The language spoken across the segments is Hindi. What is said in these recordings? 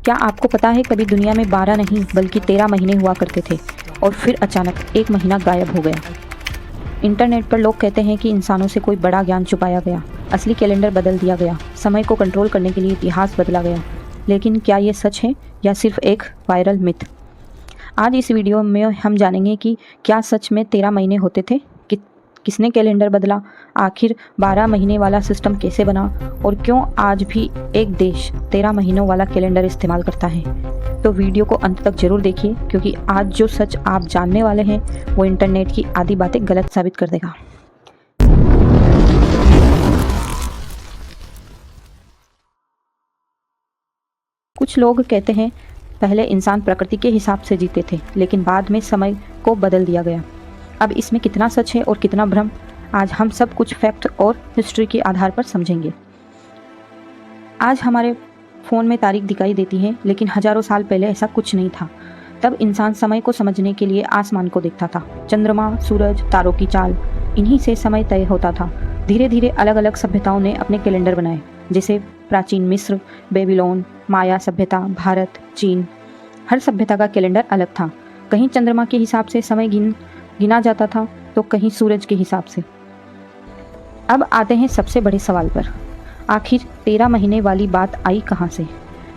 क्या आपको पता है कभी दुनिया में 12 नहीं बल्कि 13 महीने हुआ करते थे और फिर अचानक एक महीना गायब हो गया। इंटरनेट पर लोग कहते हैं कि इंसानों से कोई बड़ा ज्ञान छुपाया गया, असली कैलेंडर बदल दिया गया, समय को कंट्रोल करने के लिए इतिहास बदला गया। लेकिन क्या ये सच है या सिर्फ एक वायरल मिथ? आज इस वीडियो में हम जानेंगे कि क्या सच में 13 महीने होते थे, किसने कैलेंडर बदला, आखिर 12 महीने वाला सिस्टम कैसे बना और क्यों आज भी एक देश 13 महीनों वाला कैलेंडर इस्तेमाल करता है। तो वीडियो को अंत तक जरूर देखिए, क्योंकि आज जो सच आप जानने वाले हैं वो इंटरनेट की आधी बातें गलत साबित कर देगा। कुछ लोग कहते हैं पहले इंसान प्रकृति के हिसाब से जीते थे, लेकिन बाद में समय को बदल दिया गया। अब इसमें कितना सच है और कितना भ्रम, आज हम सब कुछ फैक्ट और हिस्ट्री के आधार पर समझेंगे। आज हमारे फ़ोन में तारीख दिखाई देती है, लेकिन हजारों साल पहले ऐसा कुछ नहीं था। तब इंसान समय को समझने के लिए आसमान को देखता था, चंद्रमा, सूरज, तारों की चाल, इन्हीं से समय तय होता था। धीरे धीरे अलग अलग सभ्यताओं ने अपने कैलेंडर बनाए, जैसे प्राचीन मिस्र, बेबीलोन, माया सभ्यता, भारत, चीन। हर सभ्यता का कैलेंडर अलग था। कहीं चंद्रमा के हिसाब से समय गिना जाता था तो कहीं सूरज के हिसाब से। अब आते हैं सबसे बड़े सवाल पर, आखिर 13 महीने वाली बात आई कहाँ से?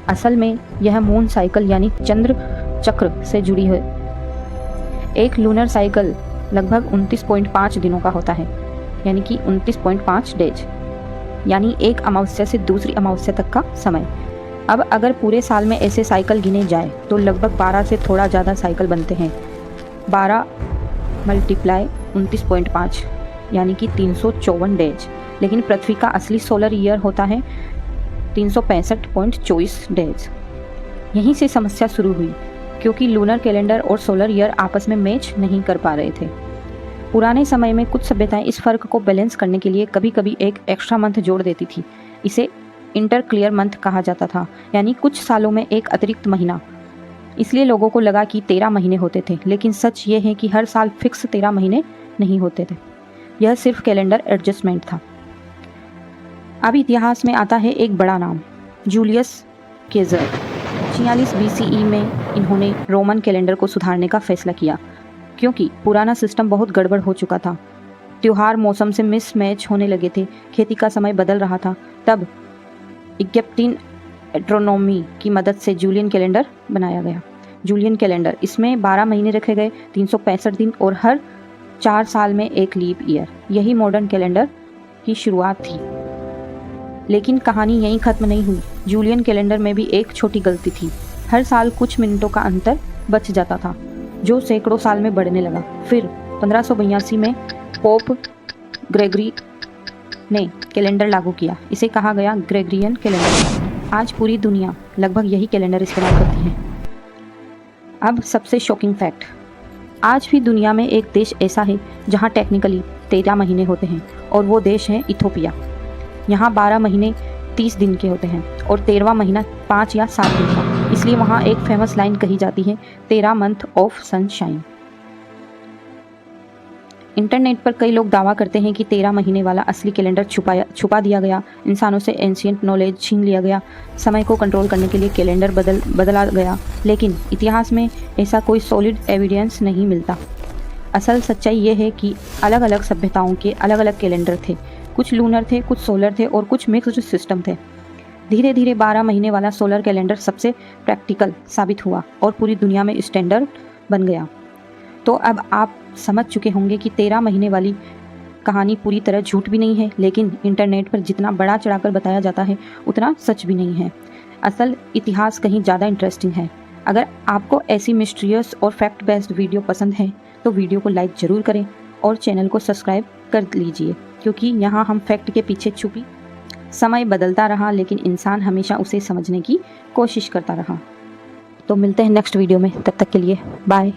असल में यह मून साइकिल यानी चंद्र चक्र से जुड़ी है। एक लूनर साइकिल लगभग 29.5 दिनों का होता है, यानी कि 29.5 डेज, यानी एक अमावस्या से दूसरी अमावस्या तक का समय। अब अगर पूरे साल में ऐसे साइकिल गिने जाए तो लगभग 12 से थोड़ा ज़्यादा साइकिल बनते हैं। 12 मल्टीप्लाई 29.5 यानी कि 354 डेज। लेकिन पृथ्वी का असली सोलर ईयर होता है 365.24 डेज। यहीं से समस्या शुरू हुई, क्योंकि लूनर कैलेंडर और सोलर ईयर आपस में मैच नहीं कर पा रहे थे। पुराने समय में कुछ सभ्यताएं इस फर्क को बैलेंस करने के लिए कभी कभी एक एक्स्ट्रा मंथ जोड़ देती थी। इसे इंटरक्लियर मंथ कहा जाता था, यानी कुछ सालों में एक अतिरिक्त महीना। इसलिए लोगों को लगा कि 13 महीने होते थे, लेकिन सच ये है कि हर साल फिक्स 13 महीने नहीं होते थे। यह सिर्फ कैलेंडर एडजस्टमेंट था। अब इतिहास में आता है एक बड़ा नाम, जूलियस केजर। 46 BCE में इन्होंने रोमन कैलेंडर को सुधारने का फैसला किया, क्योंकि पुराना सिस्टम बहुत गड़बड़ हो चुका था। त्योहार मौसम से मिसमैच होने लगे थे, खेती का समय बदल रहा था। तब इजिप्टियन एस्ट्रोनॉमी की मदद से जूलियन कैलेंडर बनाया गया। जूलियन कैलेंडर, इसमें 12 महीने रखे गए, 365 दिन और हर 4 साल में एक लीप ईयर। यही मॉडर्न कैलेंडर की शुरुआत थी। लेकिन कहानी यहीं खत्म नहीं हुई। जूलियन कैलेंडर में भी एक छोटी गलती थी। हर साल कुछ मिनटों का अंतर बच जाता था, जो सैकड़ों साल में बढ़ने लगा। फिर 1582 में पोप ग्रेगरी ने कैलेंडर लागू किया। इसे कहा गया ग्रेगरियन कैलेंडर। आज पूरी दुनिया लगभग यही कैलेंडर इस्तेमाल करती है। अब सबसे शॉकिंग फैक्ट, आज भी दुनिया में एक देश ऐसा है जहां टेक्निकली 13 महीने होते हैं, और वो देश है इथोपिया। यहाँ 12 महीने 30 दिन के होते हैं और 13वां महीना 5 या 7 दिन का। इसलिए वहाँ एक फेमस लाइन कही जाती है, 13 मंथ ऑफ सनशाइन। इंटरनेट पर कई लोग दावा करते हैं कि 13 महीने वाला असली कैलेंडर छुपा दिया गया, इंसानों से एंशिएंट नॉलेज छीन लिया गया, समय को कंट्रोल करने के लिए कैलेंडर बदला गया। लेकिन इतिहास में ऐसा कोई सॉलिड एविडेंस नहीं मिलता। असल सच्चाई ये है कि अलग अलग सभ्यताओं के अलग अलग कैलेंडर थे। कुछ लूनर थे, कुछ सोलर थे और कुछ मिक्स्ड सिस्टम थे। धीरे धीरे 12 महीने वाला सोलर कैलेंडर सबसे प्रैक्टिकल साबित हुआ और पूरी दुनिया में स्टैंडर्ड बन गया। तो अब आप समझ चुके होंगे कि 13 महीने वाली कहानी पूरी तरह झूठ भी नहीं है, लेकिन इंटरनेट पर जितना बड़ा चढ़ाकर बताया जाता है उतना सच भी नहीं है। असल इतिहास कहीं ज़्यादा इंटरेस्टिंग है। अगर आपको ऐसी मिस्टीरियस और फैक्ट बेस्ड वीडियो पसंद है तो वीडियो को लाइक ज़रूर करें और चैनल को सब्सक्राइब कर लीजिए, क्योंकि यहाँ हम फैक्ट के पीछे छुपी समय बदलता रहा, लेकिन इंसान हमेशा उसे समझने की कोशिश करता रहा। तो मिलते हैं नेक्स्ट वीडियो में, तब तक के लिए बाय।